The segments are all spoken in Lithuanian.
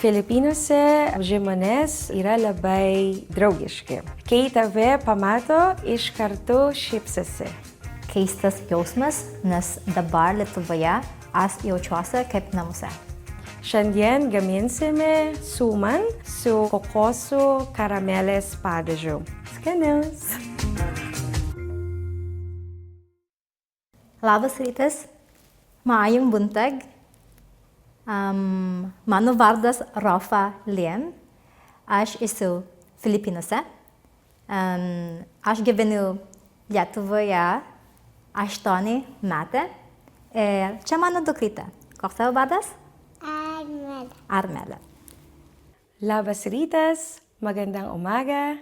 Filipinuose žmonės yra labai draugiški. Kai tave pamato, iš karto šypsosi. Keistas jausmas, nes dabar Lietuvoje aš jaučiuosi kaip namuose. Šiandien gaminsime suman su kokosų karamelės padažu. Skanius! Labas rytas, Majum Buntag. Mano vardas Rafa Lien. Aš esu Filipinuose. Aš gyvenu Lietuvoje 8 metai. Čia mano dukrytė. Koks tavo vardas? Armela. Labas rytas, magandang umaga.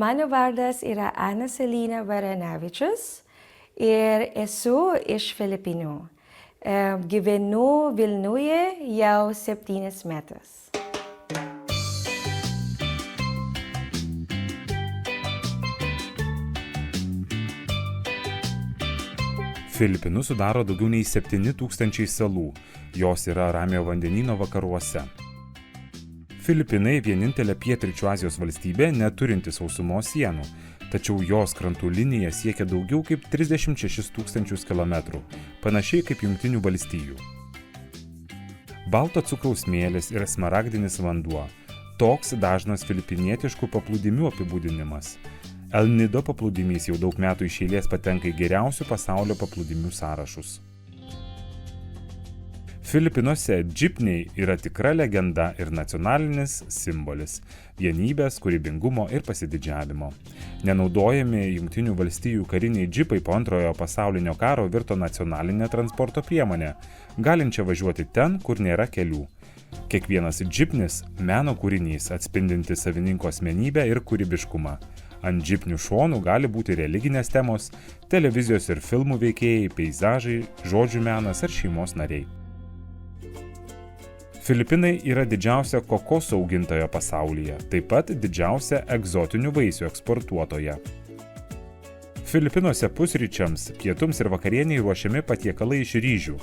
Mano vardas yra Ana Selina Varanavičius ir esu iš Filipinų. Gyvenu Vilniuje jau 7 metus. Filipinus sudaro daugiau nei 7000 salų. Jos yra Ramiojo vandenyno vakaruose. Filipinai vienintelė pietryčių Azijos valstybė neturinti sausumos sienų, tačiau jos krantų linija siekia daugiau kaip 36 000 km, panašiai kaip Jungtinių valstijų. Balto cukraus smėlis ir smaragdinis vanduo – toks dažnas filipinietiškų paplūdimių apibūdinimas. El Nido paplūdimys jau daug metų iš eilės patenka į geriausių pasaulio paplūdimių sąrašus. Filipinuose džipniai yra tikra legenda ir nacionalinis simbolis – vienybės, kūrybingumo ir pasididžiavimo. Nenaudojami Jungtinių valstijų kariniai džipai po Antrojo pasaulinio karo virto nacionalinė transporto priemonė, galinčia važiuoti ten, kur nėra kelių. Kiekvienas džipnis – meno kūrinys atspindinti savininko asmenybę ir kūrybiškumą. Ant džipnių šonų gali būti religinės temos, televizijos ir filmų veikėjai, peizažai, žodžių menas ar šeimos nariai. Filipinai yra didžiausia kokosų augintoja pasaulyje, taip pat didžiausia egzotinių vaisių eksportuotoja. Filipinuose pusryčiams, pietums ir vakarieniai ruošiami patiekalai iš ryžių.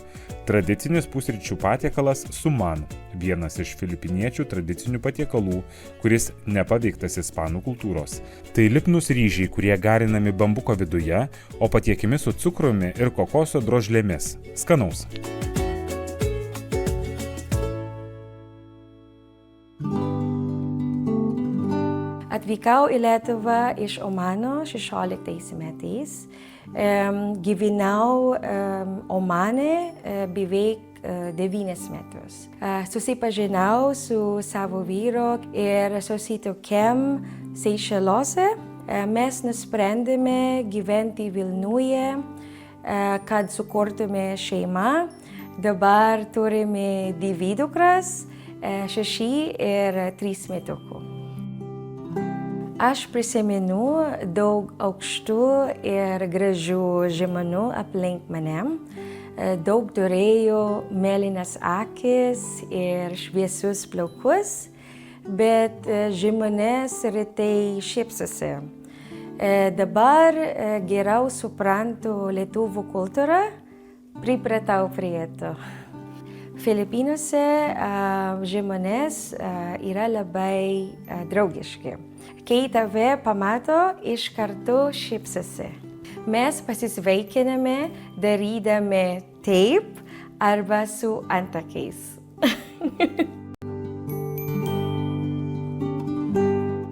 Tradicinis pusryčių patiekalas suman, vienas iš filipiniečių tradicinių patiekalų, kuris nepaveiktas ispanų kultūros. Tai lipnūs ryžiai, kurie garinami bambuko viduje, o patiekiami su cukrumi ir kokoso drožlėmis. Skanaus! Atvykau į Lietuvą iš Omano 16 metais. Gyvenau Omane beveik 9 metus. Susipažinau su savo vyru ir susituokėm Seišeluose. Mes nusprendėme gyventi Vilniuje, kad sukurtume šeimą. Dabar turime 2 dukras, 6 ir 3 metukų. Aš prisimenu daug aukštų ir gražių žmonių aplink mane. Daug turėjo mėlynas akis ir šviesius plaukus, bet žmonės retai šypsosi. Dabar geriau suprantu lietuvių kultūrą, pripratau prie to. Filipinuose žmonės yra labai draugiški. Kai tave pamato, iš karto šypsosi. Mes pasisveikiname darydami taip arba su antakiais.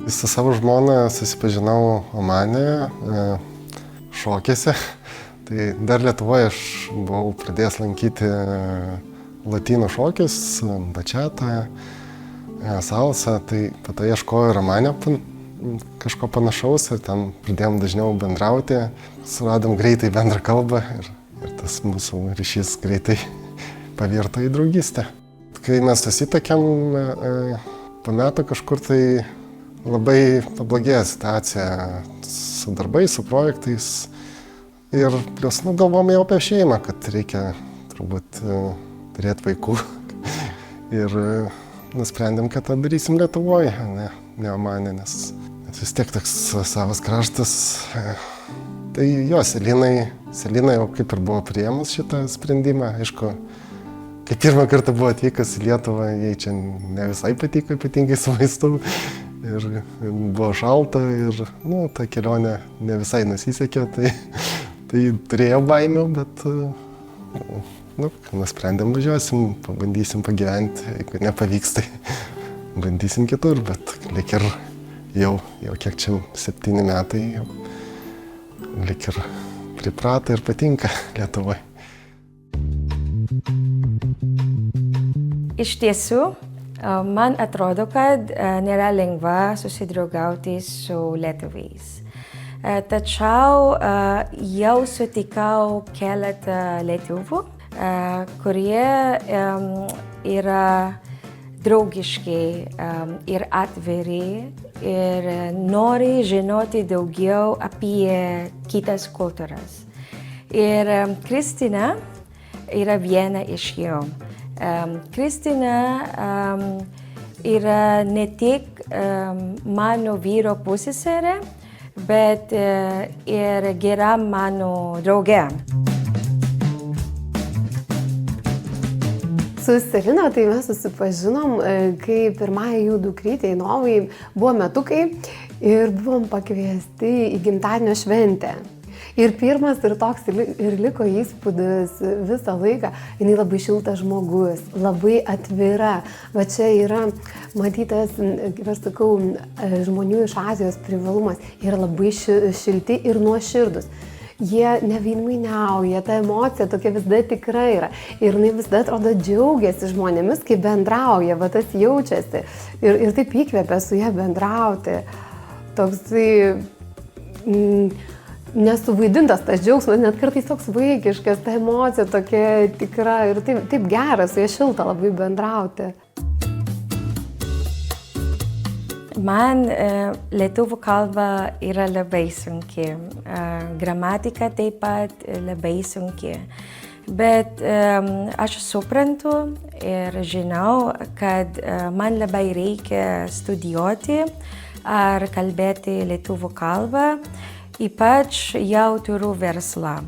Su savo žmona susipažinau Omane, šokėse. Tai dar Lietuvoje aš buvau pradėjęs lankyti latino šokius, bačetą, salsą. Tai po to ieškojau ir Omane kažko panašaus ir ten pradėjom dažniau bendrauti. Suradom greitai bendrą kalbą ir tas mūsų ryšys greitai pavirto į draugystę. Kai mes susituokėm, po metų kažkur tai labai pablogėjo situacija su darbais, su projektais. Ir plius galvom jau apie šeimą, kad reikia turbūt turėti vaikų. Ir nusprendėm, kad tą darysim Lietuvoje, ne Omane, nes vis tiek toks savas kraštas. Tai jo, Selina jau kaip ir buvo priėmus šitą sprendimą. Aišku, kai pirmą kartą buvo atvykus į Lietuvą, jai čia ne visai patiko, ypatingai su maistu. Ir buvo šalta ir, ta kelionė ne visai nusisekė, tai turėjau baimių, bet, nusprendėm važiuosim, pabandysim pagyventi, jeigu nepavyks, tai bandysim kitur, bet lik ir jau kiek čia 7 metai, jau lik ir priprato ir patinka Lietuvoje. Iš tiesų, man atrodo, kad nėra lengva susidraugauti su lietuviais. Tačiau jau sutikau keletą lietuvių, kurie yra draugiški ir atviri ir nori žinoti daugiau apie kitas kultūras. Ir Kristina yra viena iš jų. Kristina yra ne tik mano vyro pusseserė, bet ir gera mano draugė. Su Selina tai mes susipažinom, kai pirmąją jų dukrytė Inovai buvo metukai ir buvom pakviesti į gimtadienio šventę. Ir pirmas ir toks ir liko įspūdis visą laiką. Jinai labai šiltas žmogus, labai atvira. Va čia yra matytas, kaip aš sakau, žmonių iš Azijos privalumas. Yra labai šilti ir nuoširdus. Jie neveidmainiauja, ta emocija tokia visada tikra yra. Ir jinai visada atrodo džiaugiasi žmonėmis, kai bendrauja, va tas jaučiasi. Ir taip įkvėpia su ja bendrauti. Toksai nesuvaidintas tas džiaugsmas, net kartais toks vaikiškas, ta emocija tokia tikra ir taip gera, su ja šilta labai bendrauti. Man lietuvių kalba yra labai sunki, gramatika taip pat labai sunki. Bet aš suprantu ir žinau, kad man labai reikia studijuoti ar kalbėti lietuvių kalbą, ypač jau turiu verslą.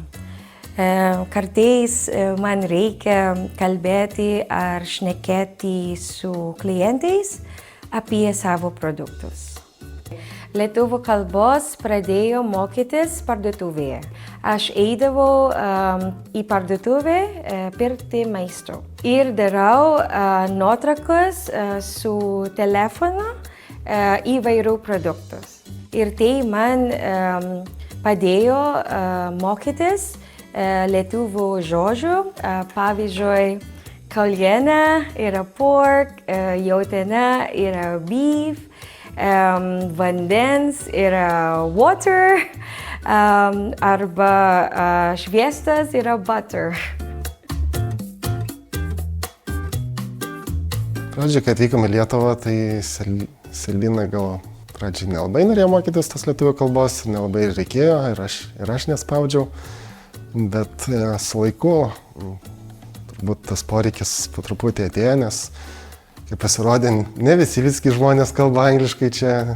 Kartais man reikia kalbėti ar šnekėti su klientais apie savo produktus. Lietuvių kalbos pradėjau mokytis parduotuvėje. Aš eidavau į parduotuvę pirkti maisto. Ir darau nuotraukas su telefonu įvairių produktus. Ir tai man padėjo mokytis lietuvių žodžių, pavyzdžiui, kauliena yra pork, jautiena yra beef, vandens yra water, arba šviestas yra butter. Pradžiai, kai atvykome į Lietuvą, tai Selina gal pradžiai nelabai norėjo mokytis tos lietuvių kalbos, nelabai reikėjo ir aš nespaudžiau, bet su laiku turbūt tas poreikis po truputį atėjo, nes kai pasirodė, ne visi žmonės kalba angliškai čia,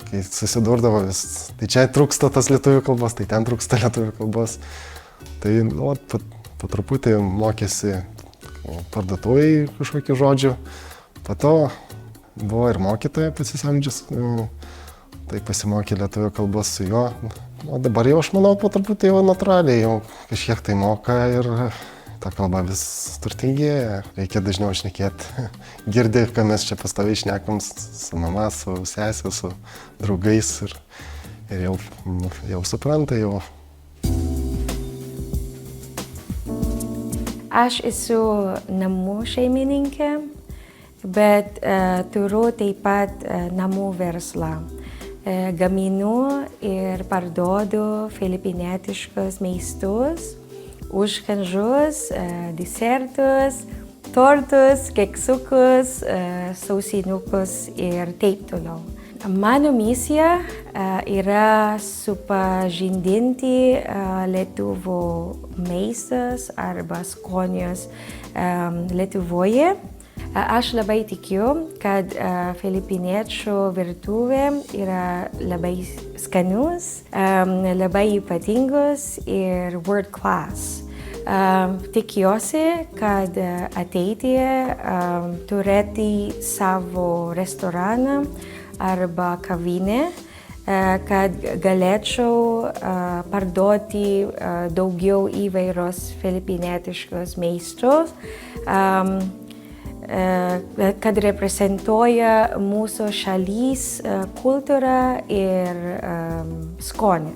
kai susidurdavo vis, tai čia trūksta tas lietuvių kalbos, tai ten trūksta lietuvių kalbos. Tai po truputį mokėsi parduotuvėj kažkokių žodžių, po to buvo ir mokytoja pasisamdžius, tai pasimokė lietuvių kalbos su juo. O dabar jau aš manau, po truputį jau natūraliai jau kažkiek tai moka ir ta kalba vis turtingėja, reikia dažniau šnekėti. Girdi, ką mes čia pastoviai šnekam su mama, su sesė, su draugais ir jau supranta jau. Aš esu namų šeimininkė, bet turiu taip pat namų verslą. Gaminu ir parduodu filipinietiškus maistus, užkandžius, desertus, tortus, keksiukus, sausainiukus ir taip toliau. Mano misija yra supažindinti lietuvių maistus arba skonius Lietuvoje. Aš labai tikiu, kad filipiniečių virtuvė yra labai skanius, labai ypatingus ir world class. Tikiuosi, kad ateityje turėti savo restoraną arba kavinę, kad galėčiau parduoti daugiau įvairios filipinietiškos maistus, kad reprezentuoja mūsų šalies kultūrą ir skonį.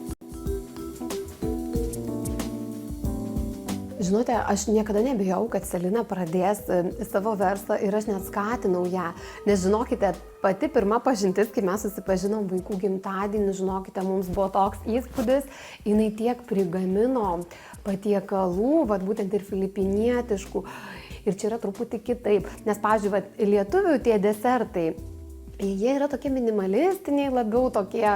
Žinote, aš niekada nebijau, kad Selina pradės savo verslą ir aš net skatinau ją. Nes žinokite, pati pirma pažintis, kai mes susipažinom vaikų gimtadienį, žinokite, mums buvo toks įspūdis, jinai tiek prigamino patiekalų, būtent ir filipinietiškų. Ir čia yra truputį kitaip, nes, pavyzdžiui, lietuvių tie desertai, jie yra tokie minimalistiniai, labiau tokie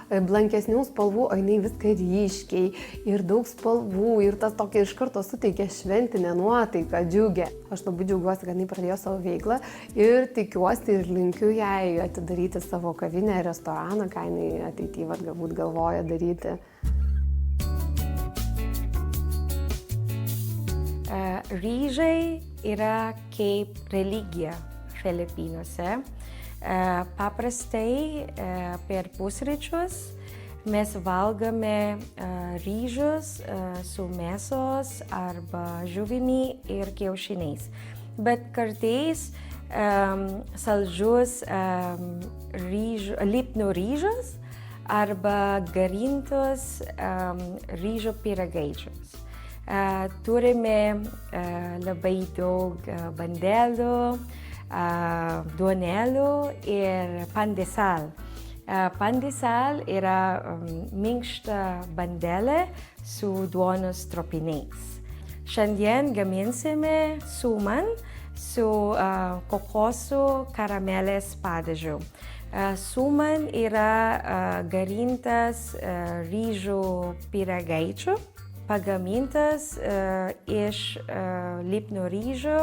blankesnių spalvų, o jinai viską ryškiai ir daug spalvų ir tas tokia iš karto suteikia šventinę nuotaiką, džiugę. Aš labai džiaugiuosi, kad jinai pradėjo savo veiklą ir tikiuosi ir linkiu jai atidaryti savo kavinę, restoraną, ką jinai ateityje galbūt galvoja daryti. Ryžiai yra kaip religija Filipinuose. Paprastai per pusryčius mes valgome ryžius su mėsos arba žuvimi ir kiaušiniais. Bet kartais saldžius lipnų ryžius arba garintus ryžių pyragaičius. Turime labai daug bandelių, duonelių ir pan de sal. Pan de sal yra minkšta bandelė su duonos trupiniais. Šiandien gaminsime suman su kokosų karamelės padažu. Suman yra garintas ryžių pyragaičių, pagamintas iš lipnų ryžių,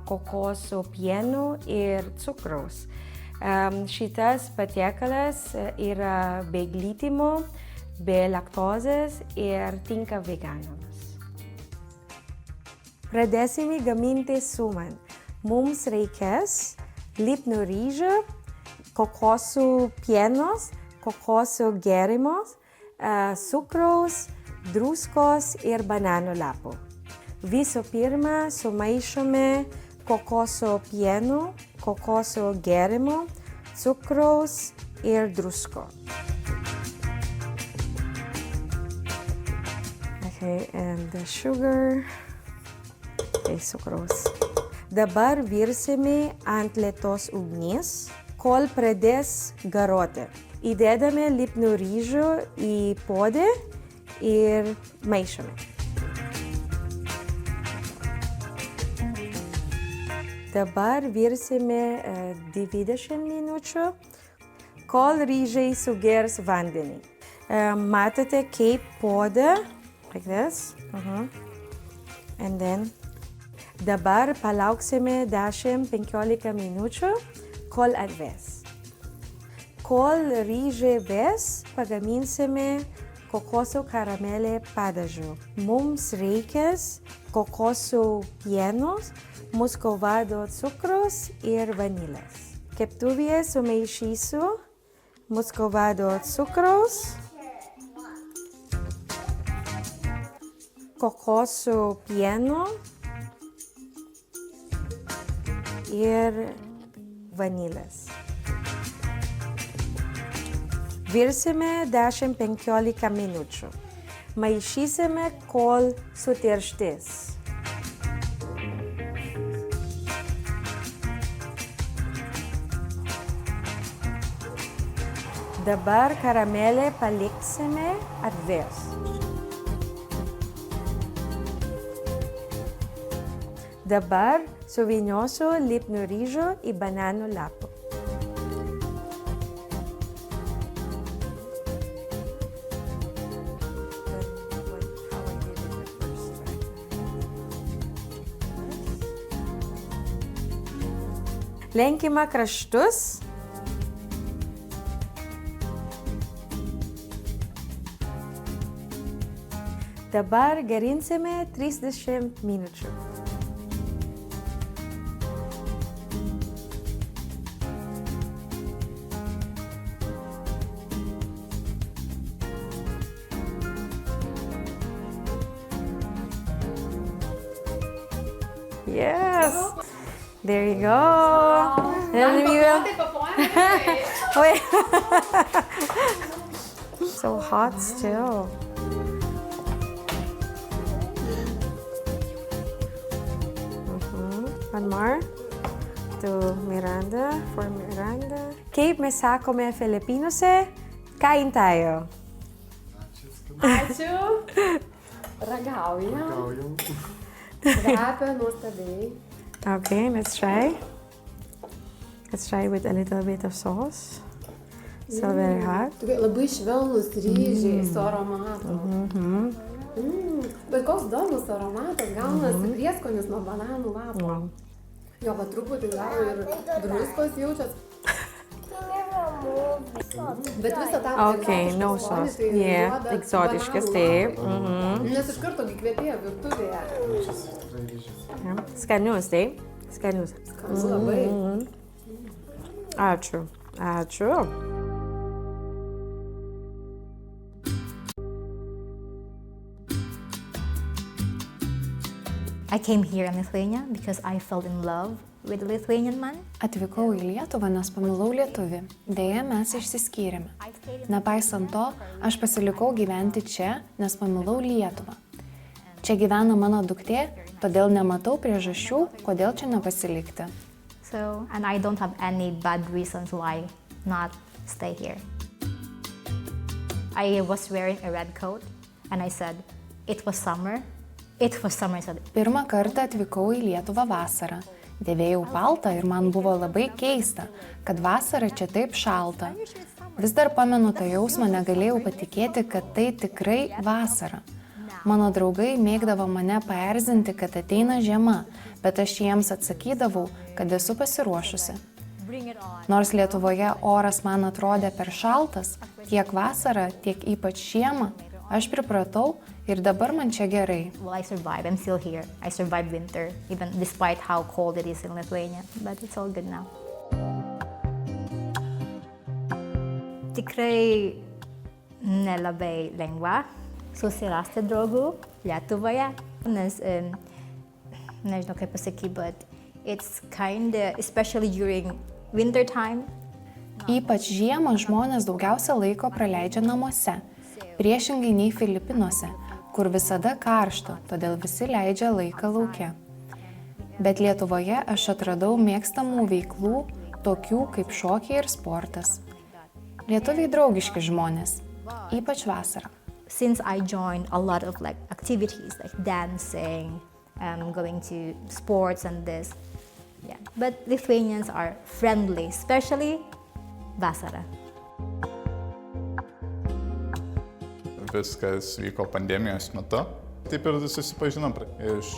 kokosų pieno ir cukraus. Šitas patiekalas yra be glitimo, be laktozės ir tinka veganams. Pradėsime gaminti suman. Mums reikės lipnų ryžių, kokosų pienos, kokosų gėrimos, cukraus, druskos ir bananų lapų. Visų pirma, sumaišome kokosų pieno, kokosų gėrimo, cukraus ir drusko. Okay, and the sugar. Okay, cukraus. Dabar virsime ant lėtos ugnies, kol pradės garuoti. Įdedame lipnų ryžių į puodą ir maišome. Dabar virsime 20 minučių, kol ryžiai sugers vandenį. Matote, kaip puodą, like this. And then, dabar palauksime 10-15 minučių, kol atvės. Kol ryžiai vės, pagaminsime kokosų karamelė padažu. Mums reikės kokosų pienos, muskovado cukrus ir vanilės. Keptuvėje sumaišysiu muskovado cukraus, kokosų pieno ir vanilės. Virsime 10-15 minučių. Maišysime, kol sutirštės. Dabar karamelę paliksime atvės. Dabar suvyniosiu lipnų ryžių į bananų lapų. Lenkime kraštus. Dabar garinsime 30 minučių. Yes! There you go! And you Wait. So hot still. One more. To Miranda, for Miranda. Kaip mes sakome Filipinuose, kain tayo. Ačiū. Ragaujam. Kvepia nuostabiai. Okay, let's try. Let's try with a little bit of sauce. So very hot. Tokie labai švelnus ryžiai su aromatu. Bet koks įdomus aromatas, gaunasi prieskonis nuo bananų lapo. Wow. Jo, va truputį gal ir druskos jaučiat. Bet visą tą Okay, no sauce. Yeah, egzotiškas, taip. Nes iš karto kvepėjo virtuvėje. Skanius, taip? Skanius. Skanu labai. Ačiū. Ačiū. I came here in Lithuania because I fell in love with a Lithuanian man. Atvykau į Lietuvą, nes pamilau lietuvį. Deja, mes išsiskyrėme. Nepaisant to, aš pasilikau gyventi čia, nes pamilau Lietuvą. Čia gyvena mano duktė, todėl nematau priežasčių, kodėl čia nepasilikti. And I don't have any bad reasons why not stay here. I was wearing a red coat and I said, it was summer. It was summer, I said. Pirmą kartą atvykau į Lietuvą vasarą. Dėvėjau paltą ir man buvo labai keista, kad vasara čia taip šalta. Vis dar pamenu tą jausmą, negalėjau patikėti, kad tai tikrai vasara. Mano draugai mėgdavo mane paerzinti, kad ateina žiema, bet aš jiems atsakydavau, kad esu pasiruošusi. Nors Lietuvoje oras man atrodė per šaltas, tiek vasarą, tiek ypač žiemą, aš pripratau ir dabar man čia gerai. Well, I survived. I'm still here. I survived winter, even despite how cold it is in Lithuania. But it's all good now. Tikrai nelabai lengva susirasti draugų Lietuvoje, nes nežinau kaip pasakyti, but it's kinda, especially during winter time. Ypač žiemą žmonės daugiausia laiko praleidžia namuose, priešingai nei Filipinuose, kur visada karšta, todėl visi leidžia laiką lauke. Bet Lietuvoje aš atradau mėgstamų veiklų, tokių kaip šokiai ir sportas. Lietuviai draugiški žmonės, ypač vasarą. Since I joined a lot of like activities like dancing, going to sports and this, yeah. But Lithuanians are friendly, especially vasarą. Viskas vyko pandemijos metu. Taip ir susipažinom iš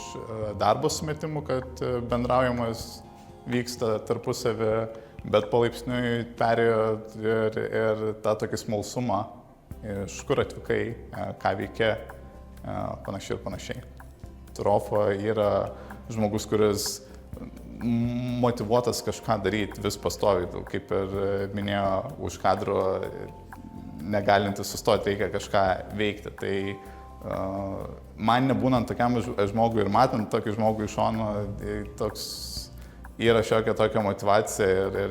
darbo sumetimų, kad bendraujamas vyksta tarpusavį, bet palaipsniui perėjo ir tą tokį smalsumą, iš kur atvykai, ką veikia, panašiai ir panašiai. Trofa yra žmogus, kuris motyvuotas kažką daryti vis pastoviai, kaip ir minėjo, už kadro negalintis sustoti, reikia kažką veikti. Tai man nebūnant tokiam žmogui ir matant tokį žmogų iš šono, toks yra šiokia tokia motyvacija ir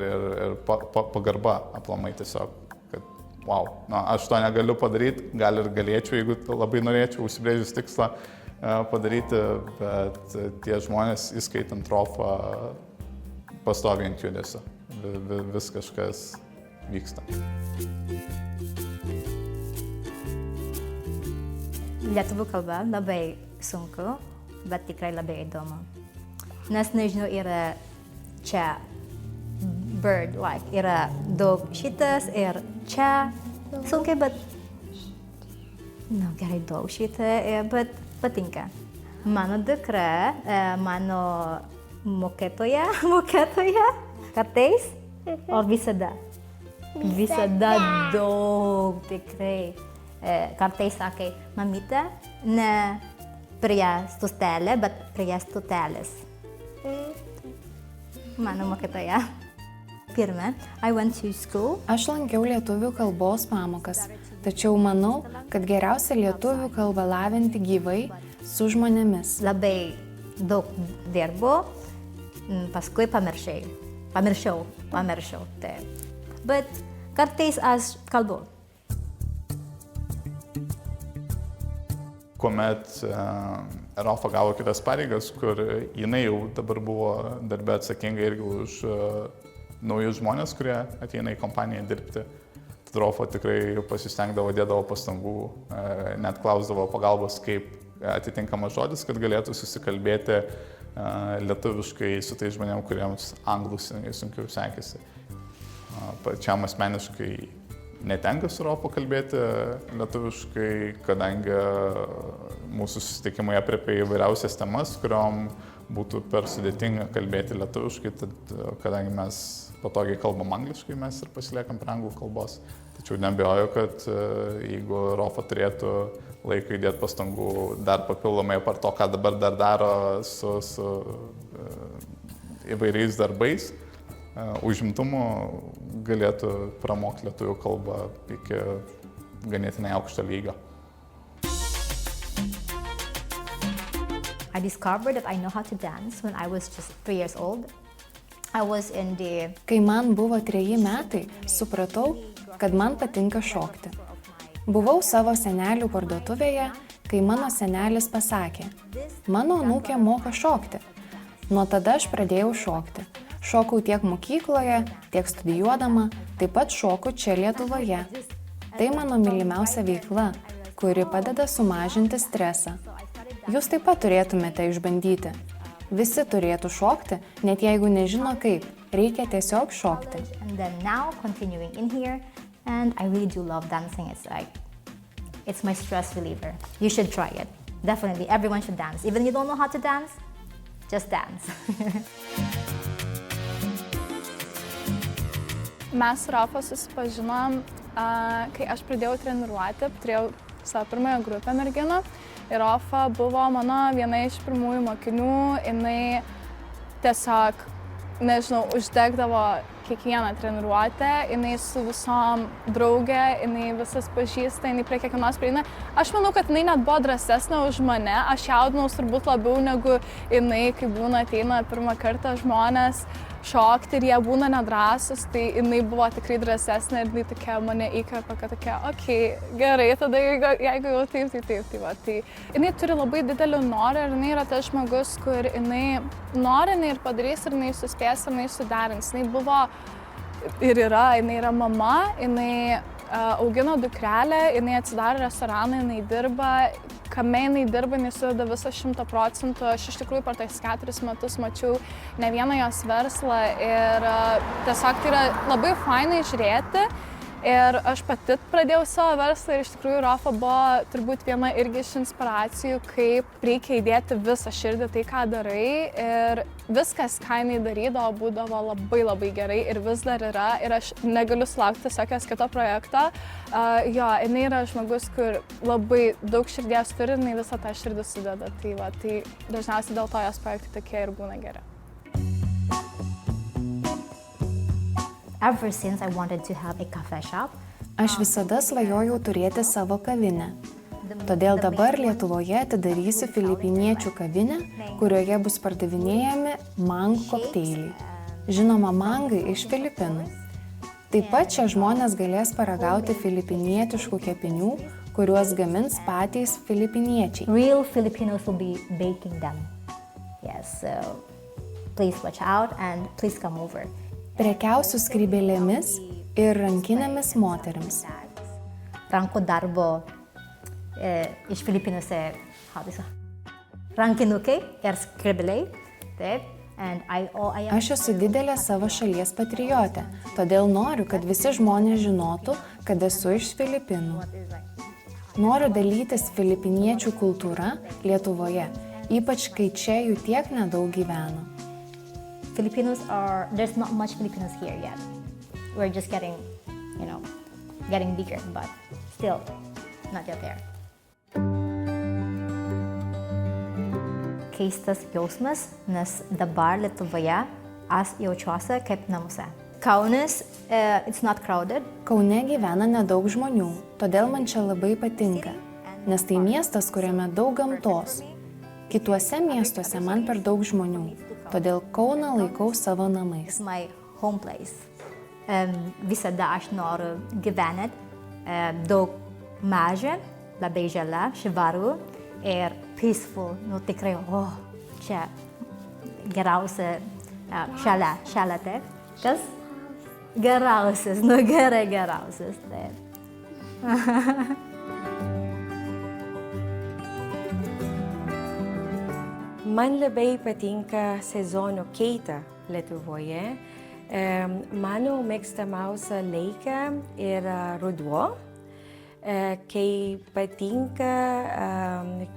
pagarba aplamai tiesiog, kad wow, aš to negaliu padaryti, gal ir galėčiau, jeigu labai norėčiau, užsibrėžus tikslą padaryti, bet tie žmonės, įskaitant Trofą, pastoviai ant judesio, vis kažkas vyksta. Lietuvų kalba labai sunku, bet tikrai labai įdomu. Nes nežinau, yra čia bird, like, yra daug šitas ir čia sunkiai, bet gerai daug šitą, bet patinka. Mano dukra, mano mokėtoja, kartais, o visada daug tikrai. Kartais sakė, mamytė, Ne prie stustelė, bet prie stutelės. Mano mokytoja. Pirma, I went to school. Aš lankiau lietuvių kalbos pamokas, tačiau manau, kad geriausia lietuvių kalbą lavinti gyvai su žmonėmis. Labai daug dirbu, paskui pamiršau. Taip. Bet kartais aš kalbu. Kuomet Rafa gavo kitas pareigas, kur jinai jau dabar buvo darbė atsakinga irgi už naujus žmonės, kurie ateina į kompaniją dirbti. Tad Rafa tikrai pasistengdavo, dėdavo pastangų, net klausdavo pagalbos, kaip atitinkamas žodis, kad galėtų susikalbėti lietuviškai su tais žmonėm, kuriems anglų sunkiau sekėsi. Pačiam asmeniškai netenka su Rafa kalbėti lietuviškai, kadangi mūsų susitikimai apriepia įvairiausias temas, kuriom būtų per sudėtinga kalbėti lietuviškai, tad kadangi mes patogiai kalbam angliškai, mes ir pasiliekam prie anglų kalbos. Tačiau neabejoju, kad jeigu Rafa turėtų laiką įdėti pastangų dar papildomai apart to, ką dabar dar daro su įvairiais darbais, užimtumu galėtų pramokti lietuvių kalbą iki ganėtinai aukšto lygio. I discovered that I know how to dance when I was just 3 years old. I was in the... Kai man buvo 3 metai, supratau, kad man patinka šokti. Buvau savo senelių parduotuvėje, kai mano senelis pasakė, mano anūkė moka šokti. Nuo tada aš pradėjau šokti. Šokau tiek mokykloje, tiek studijuodama, taip pat šoku čia Lietuvoje. Tai mano mylimiausia veikla, kuri padeda sumažinti stresą. Jūs taip pat turėtumėte išbandyti. Visi turėtų šokti, net jeigu nežino kaip. Reikia tiesiog šokti. And then now continuing in here, and I really do love dancing. It's my stress reliever. You should try it. Definitely, everyone should dance. Even if you don't know how to dance, just dance. Mes su Rafa susipažinom, kai aš pradėjau treniruoti, turėjau savo pirmąją grupę merginų. Ir Rafa buvo mano viena iš pirmųjų mokinių, jinai tiesiog, nežinau, uždegdavo kiekvieną treniruotę, jinai su visom draugė, jinai visas pažįsta, jinai prie kiekvienos prieina. Aš manau, kad jinai net buvo drąsesnė už mane, aš jaudinaus turbūt labiau negu jinai, kai būna ateina pirmą kartą žmonės šokti ir jie būna nedrąsus, tai jinai buvo tikrai drąsesnė ir jinai tokia mane įkvėpė, kad tokia, okei, gerai, tada jeigu jau taip, tai taip, tai va. Tai jinai turi labai didelį norą ir jinai yra tas žmogus, kur jinai nori, jinai ir padarys, ir jinai suspės, ir jinai suderins. Jinai buvo ir jinai yra mama, jinai augino dukrelę, jinai atsidaro restoraną, jinai dirba, kame jinai dirba, jinai sudeda visą 100%. Aš iš tikrųjų per tais 4 metus mačiau ne vieną jos verslą ir tiesiog tai yra labai fainai žiūrėti. Ir aš pati pradėjau savo verslą ir iš tikrųjų Rafa buvo turbūt viena irgi iš inspiracijų, kaip reikia įdėti visą širdį tai, ką darai. Ir viskas, ką jinai darydavo, būdavo labai labai gerai ir vis dar yra. Ir aš negaliu sulaukti tiesiog jos kito projekto. Jinai yra žmogus, kur labai daug širdies turi, jinai visą tą širdį sudeda. Tai dažniausiai dėl to jos projektai tokie ir būna geri. Ever since I wanted to have a cafe shop. Aš visada svajojau turėti savo kavinę. Todėl dabar Lietuvoje atidarysiu filipiniečių kavinę, kurioje bus pardavinėjami mangų kokteiliai. Žinoma, mangai iš Filipinų. Taip pat čia žmonės galės paragauti filipinietiškų kepinių, kuriuos gamins patys filipiniečiai. Real Filipinos will be baking them. Yes, so please watch out and please come over. Prekiausiu skrybėlėmis ir rankinėmis moterims. Rankų darbo iš Filipinuose, rankinukai ir skrybėliai. Taip. Aš esu didelė savo šalies patriotė, todėl noriu, kad visi žmonės žinotų, kad esu iš Filipinų. Noriu dalytis filipiniečių kultūra Lietuvoje, ypač kai čia jų tiek nedaug gyvena. There's not much Filipinos here yet. We're just getting bigger, but still not yet there. keistas jausmas, nes dabar Lietuvoje aš jaučiuosi kaip namuose. Kaunas, it's not crowded. Kaune gyvena nedaug žmonių, todėl man čia labai patinka, nes tai miestas, kuriame daug gamtos. Kituose miestuose man per daug žmonių, todėl Kauną laikau savo namais. It's my home place. Visada aš noriu gyventi daug maža, labai žalia, švaru ir peaceful. Nu tikrai, čia geriausia šalia taip. Kas? Geriausias, nu gerai geriausias, taip. Man labai patinka sezono keita Lietuvoje. Mano mėgstamiausia laika yra ruduo, kai patinka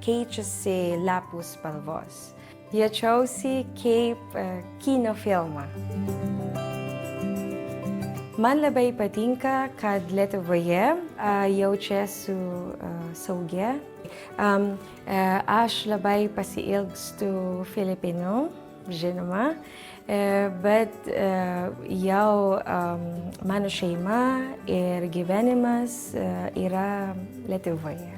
keičiasi lapų spalvos. Jaučiausi kaip kino filmą. Man labai patinka, kad Lietuvoje jaučiuosi saugia. Aš labai pasiilgstu Filipinų, žinoma, bet jau mano šeima ir gyvenimas yra Lietuvoje.